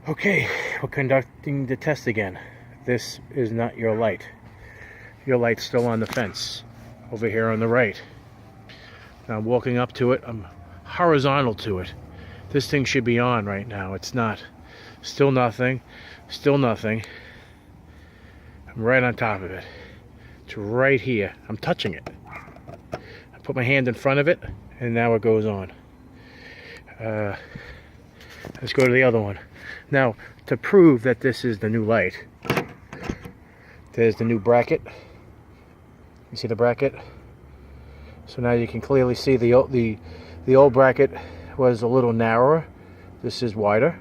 Okay, we're conducting the test again. This is not your light. Your light's still on the fence over here on the right. Now I'm walking up to it. I'm horizontal to it. This thing should be on right now. It's not. Still nothing. Still nothing. I'm right on top of it. It's right here. I'm touching it. I put my hand in front of it and now it goes on. Let's go to the other one. Now, to prove that this is the new light, there's the new bracket. You see the bracket? So now you can clearly see the old bracket was a little narrower. This is wider.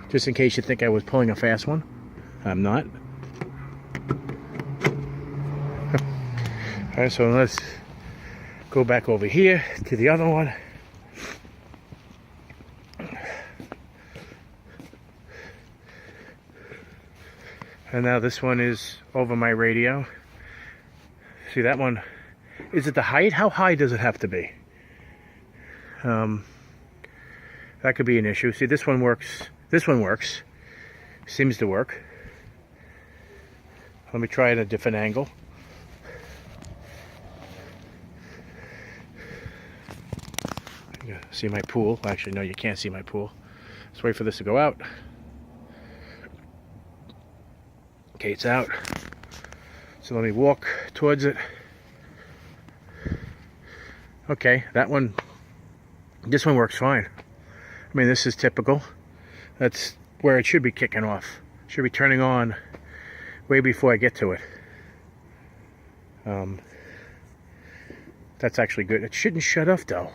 Just in case you think I was pulling a fast one. I'm not. Alright, so let's go back over here to the other one. And now this one is over my radio. See that one? Is it the height? How high does it have to be? That could be an issue. See, this one works. This one works. Seems to work. Let me try it at a different angle. You see my pool. Actually, no, you can't see my pool. Let's wait for this to go out. Okay, it's out. So let me walk towards it. Okay, that one, this one works fine. I mean, this is typical. That's where it should be kicking off. Should be turning on way before I get to it. That's actually good. It shouldn't shut off though.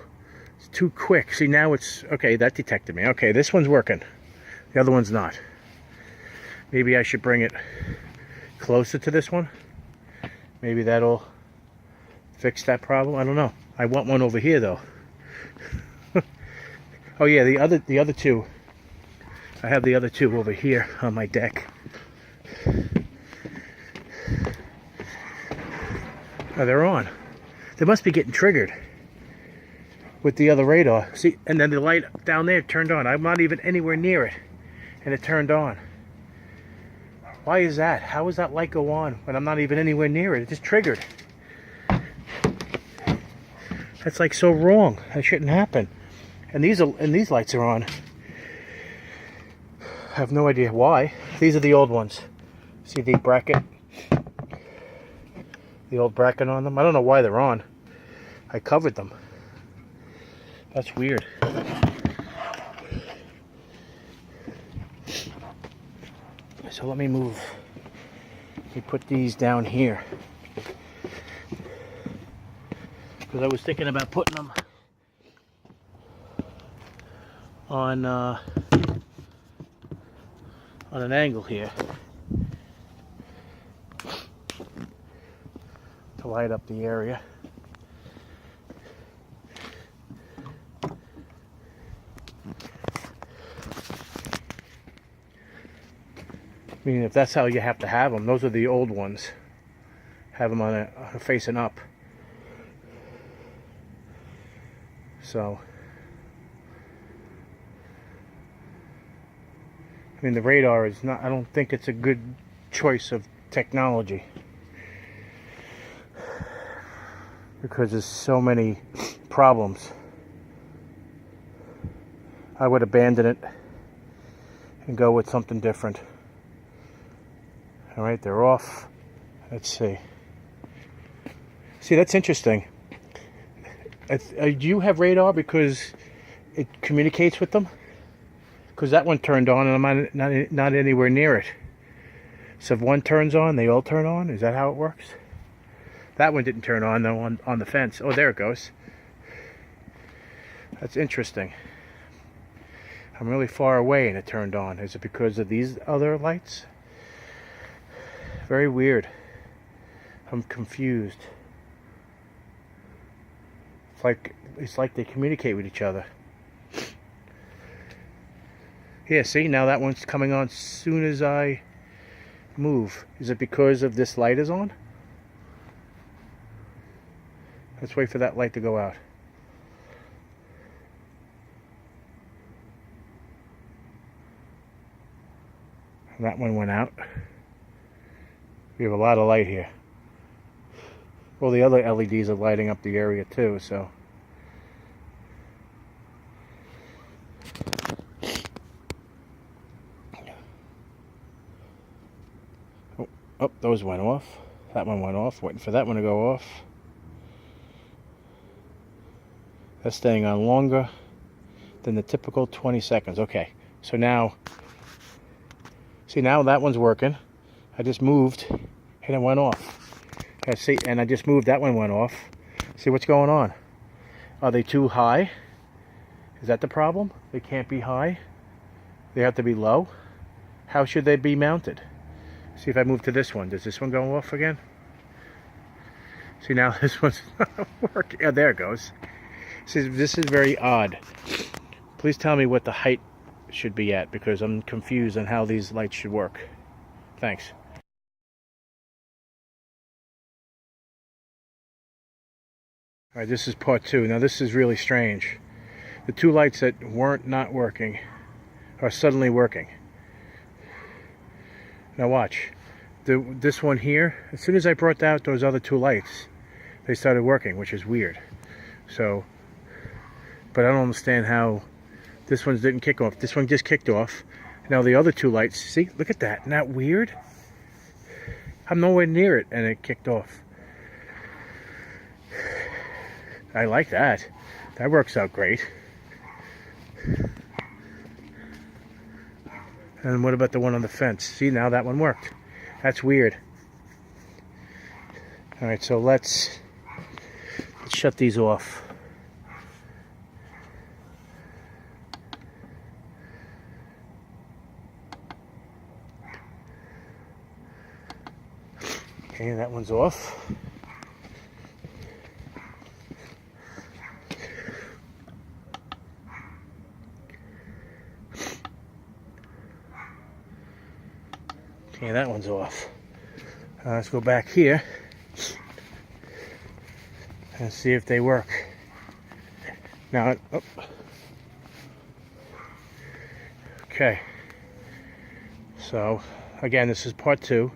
It's too quick. See, now it's, okay, that detected me. Okay, this one's working. The other one's not. Maybe I should bring it closer to this one. Maybe that'll fix that problem. I don't know. I want one over here though. Oh yeah, the other two. I have the other two over here on my deck. Oh, they're on. They must be getting triggered with the other radar. See, and then the light down there turned on. I'm not even anywhere near it, and it turned on. Why is that? How does that light go on when I'm not even anywhere near it? It just triggered. That's like so wrong. That shouldn't happen. And these lights are on. I have no idea why. These are the old ones. See the bracket? The old bracket on them. I don't know why they're on. I covered them. That's weird. So let me move. Let me put these down here. Because I was thinking about putting them on an angle here to light up the area. I mean, if that's how you have to have them, those are the old ones. Have them on a facing up. So, I mean, the radar is not, I don't think it's a good choice of technology. Because there's so many problems. I would abandon it and go with something different. All right, they're off. Let's see. See, that's interesting. Do you have radar because it communicates with them? Because that one turned on and I'm not anywhere near it. So if one turns on, they all turn on? Is that how it works? That one didn't turn on though on the fence. Oh, there it goes. That's interesting. I'm really far away and it turned on. Is it because of these other lights? Very weird. I'm confused. It's like they communicate with each other. Yeah, see, now that one's coming on as soon as I move. Is it because of this light is on? Let's wait for that light to go out. That one went out. We have a lot of light here. Well, the other LEDs are lighting up the area too, so. Oh, those went off. That one went off. Waiting for that one to go off. That's staying on longer than the typical 20 seconds. Okay, so now, see, now that one's working. I just moved and it went off. See, and I just moved, that one went off. See what's going on? Are they too high? Is that the problem? They can't be high. They have to be low. How should they be mounted? See if I move to this one. Does this one go off again? See, now this one's not working. Oh, there it goes. See, this is very odd. Please tell me what the height should be at, because I'm confused on how these lights should work. Thanks. Alright, this is part 2. Now this is really strange. The two lights that weren't not working are suddenly working. Now watch. This one here, as soon as I brought out those other two lights, they started working, which is weird. So, but I don't understand how this one didn't kick off. This one just kicked off. Now the other two lights, see, look at that. Isn't that weird? I'm nowhere near it and it kicked off. I like that. That works out great. And what about the one on the fence? See, now that one worked. That's weird. Alright, so let's shut these off. Okay, that one's off. Okay, that one's off. Let's go back here and see if they work. Now, oh. Okay. So, again, this is part 2.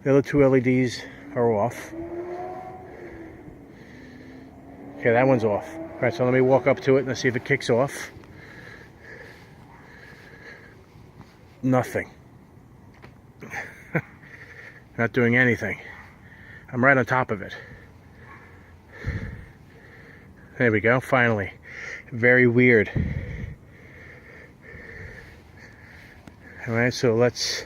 The other two LEDs are off. Okay, that one's off. All right, so let me walk up to it and see if it kicks off. Nothing. Not doing anything. I'm right on top of it. There we go, finally. Very weird. Alright, so let's...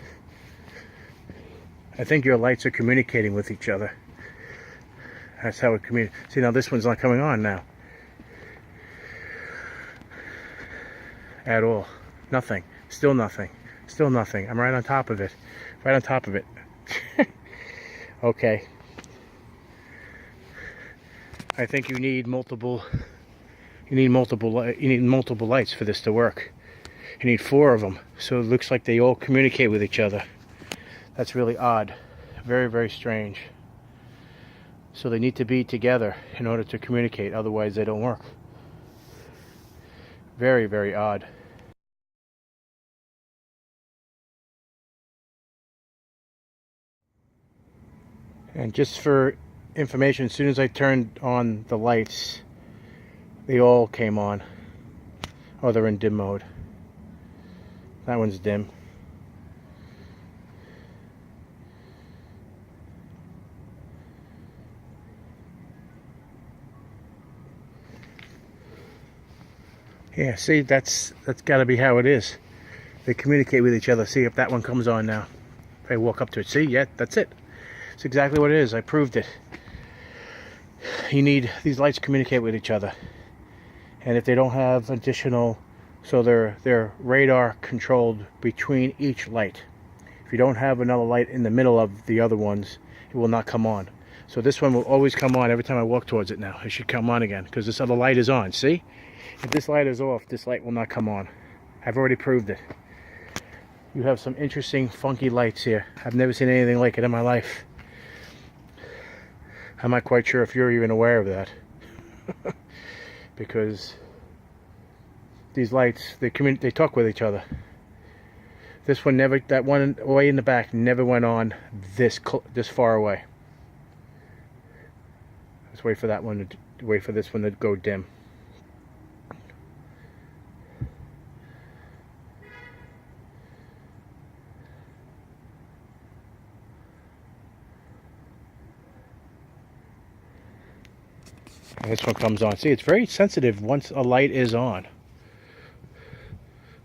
I think your lights are communicating with each other. That's how it communicates. See, now this one's not coming on now. At all. Nothing. Still nothing. Still nothing. I'm right on top of it. Right on top of it. Okay. I think you need multiple lights for this to work. You need 4 of them. So it looks like they all communicate with each other. That's really odd. Very, very strange. So they need to be together in order to communicate, otherwise they don't work. Very, very odd. And just for information, as soon as I turned on the lights, they all came on. Oh, they're in dim mode. That one's dim. Yeah, see, that's got to be how it is. They communicate with each other. See if that one comes on now. If I walk up to it, see, yeah, that's it. It's exactly what it is. I proved it. You need these lights to communicate with each other, and if they don't have additional, so they're radar controlled between each light. If you don't have another light in the middle of the other ones, it will not come on. So this one will always come on every time I walk towards it now. It should come on again because this other light is on. See? If this light is off, this light will not come on. I've already proved it. You have some interesting, funky lights here. I've never seen anything like it in my life. I'm not quite sure if you're even aware of that. Because these lights, they talk with each other. This one never, that one way in the back never went on this far away. Let's wait for that one to wait for this one to go dim. And this one comes on. See, it's very sensitive once a light is on.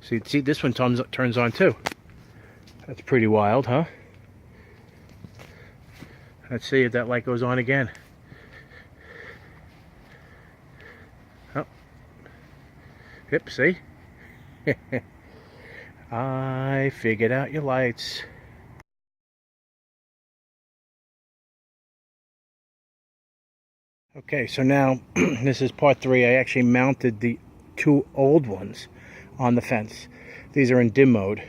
See, this one turns on too. That's pretty wild, huh? Let's see if that light goes on again. Oh. Yep, see? I figured out your lights. Okay, so now this is part 3. I actually mounted the 2 old ones on the fence. These are in dim mode.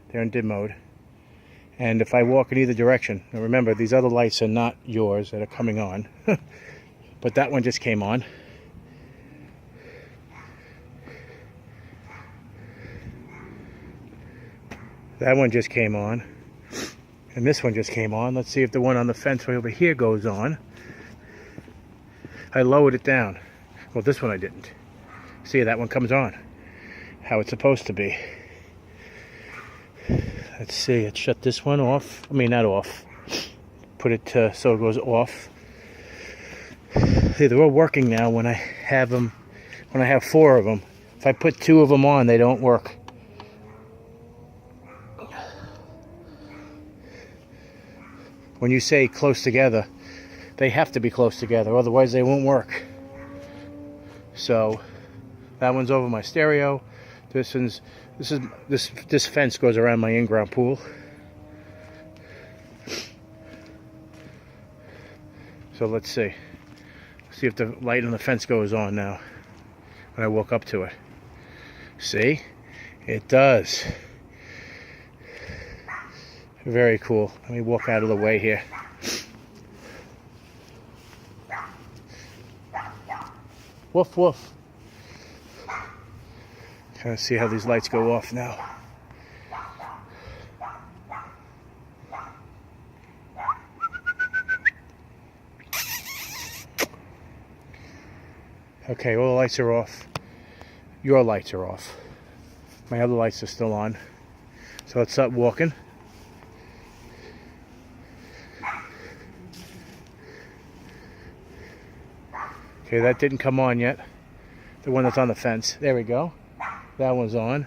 They're in dim mode. And if I walk in either direction, now remember, these other lights are not yours that are coming on. But that one just came on. That one just came on. And this one just came on. Let's see if the one on the fence right over here goes on. I lowered it down. Well, this one I didn't. See, that one comes on. How it's supposed to be. Let's see, let's shut this one off. I mean, not off. Put it so it goes off. See, they're all working now when I have them, when I have 4 of them. If I put 2 of them on, they don't work. When you say close together, they have to be close together, otherwise they won't work. So that one's over my stereo. This fence goes around my in-ground pool. So let's see if the light on the fence goes on now when I walk up to it. See, it does. Very cool. Let me walk out of the way here. Woof woof. Kind of see how these lights go off now. Okay, all the lights are off. Your lights are off. My other lights are still on. So let's start walking. Okay, that didn't come on yet. The one that's on the fence. There we go. That one's on.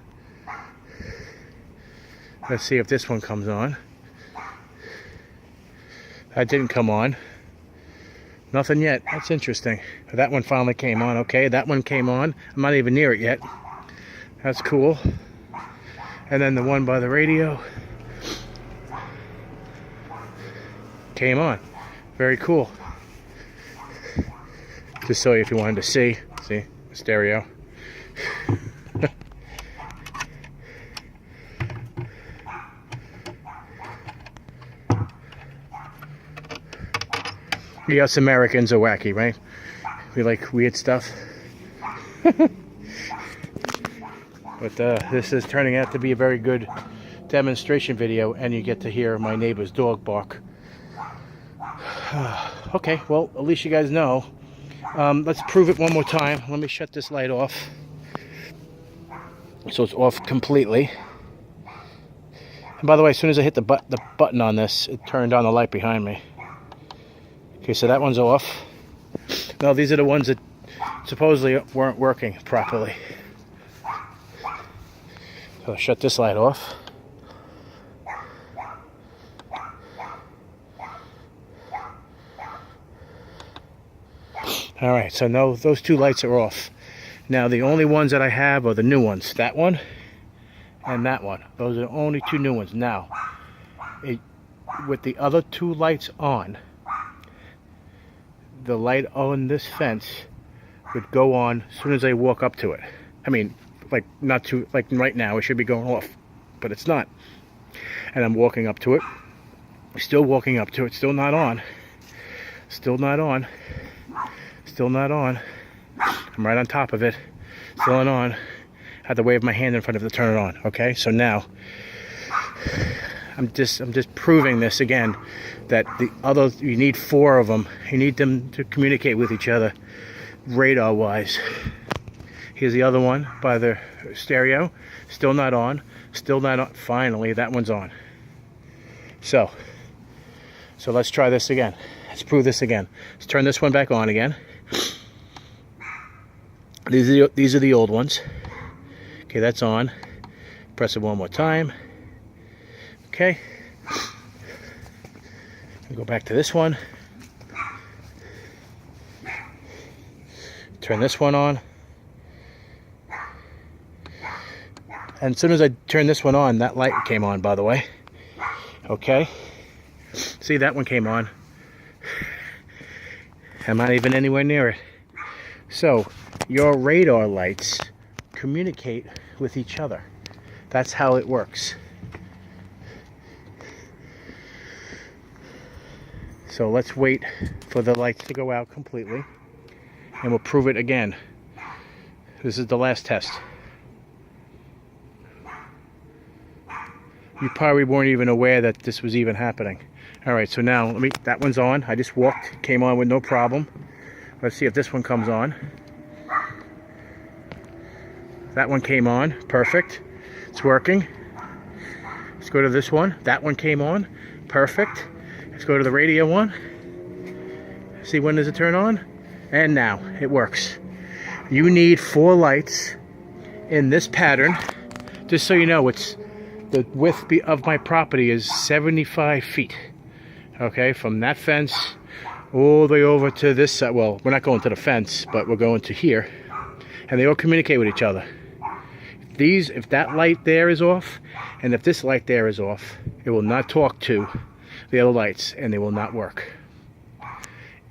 Let's see if this one comes on. That didn't come on. Nothing yet. That's interesting. That one finally came on. Okay, that one came on. I'm not even near it yet. That's cool. And then the one by the radio came on. Very cool. Just so if you wanted to see stereo. Yeah, us Americans are wacky, right? We like weird stuff. But this is turning out to be a very good demonstration video, and you get to hear my neighbor's dog bark. Okay, well, at least you guys know. Let's prove it one more time. Let me shut this light off. So it's off completely. And by the way, as soon as I hit the button on this, it turned on the light behind me. Okay, so that one's off. Now these are the ones that supposedly weren't working properly. So I'll shut this light off. Alright, so no, those 2 lights are off. Now the only ones that I have are the new ones. That one and that one. Those are the only 2 new ones. Now, with the other 2 lights on, the light on this fence would go on as soon as I walk up to it. I mean, like not too, like right now it should be going off, but it's not. And I'm walking up to it, still walking up to it, still not on, still not on, still not on. I'm right on top of it, still not on. I had to wave my hand in front of it to turn it on. Okay, so now I'm just proving this again, that the other, you need 4 of them. You need them to communicate with each other radar wise. Here's the other one by the stereo, still not on, still not on. Finally, that one's on. So let's try this again. Let's prove this again. Let's turn this one back on again. These are the old ones. Okay, that's on. Press it one more time. Okay. Go back to this one. Turn this one on. And as soon as I turned this one on, that light came on, by the way. Okay. See, that one came on. I'm not even anywhere near it. So, your radar lights communicate with each other. That's how it works. So let's wait for the lights to go out completely, and we'll prove it again. This is the last test. You probably weren't even aware that this was even happening. Alright, so now that one's on. I just walked, came on with no problem. Let's see if this one comes on. That one came on, perfect. It's working. Let's go to this one. That one came on, perfect. Let's go to the radio one. See, when does it turn on? And now it works. You need 4 lights in this pattern. Just so you know, it's the width of my property is 75 feet. Okay, from that fence all the way over to this side. Well, we're not going to the fence, but we're going to here. And they all communicate with each other. If that light there is off, and if this light there is off, it will not talk to the other lights, and they will not work.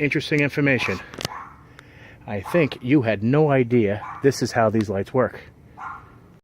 Interesting information. I think you had no idea this is how these lights work.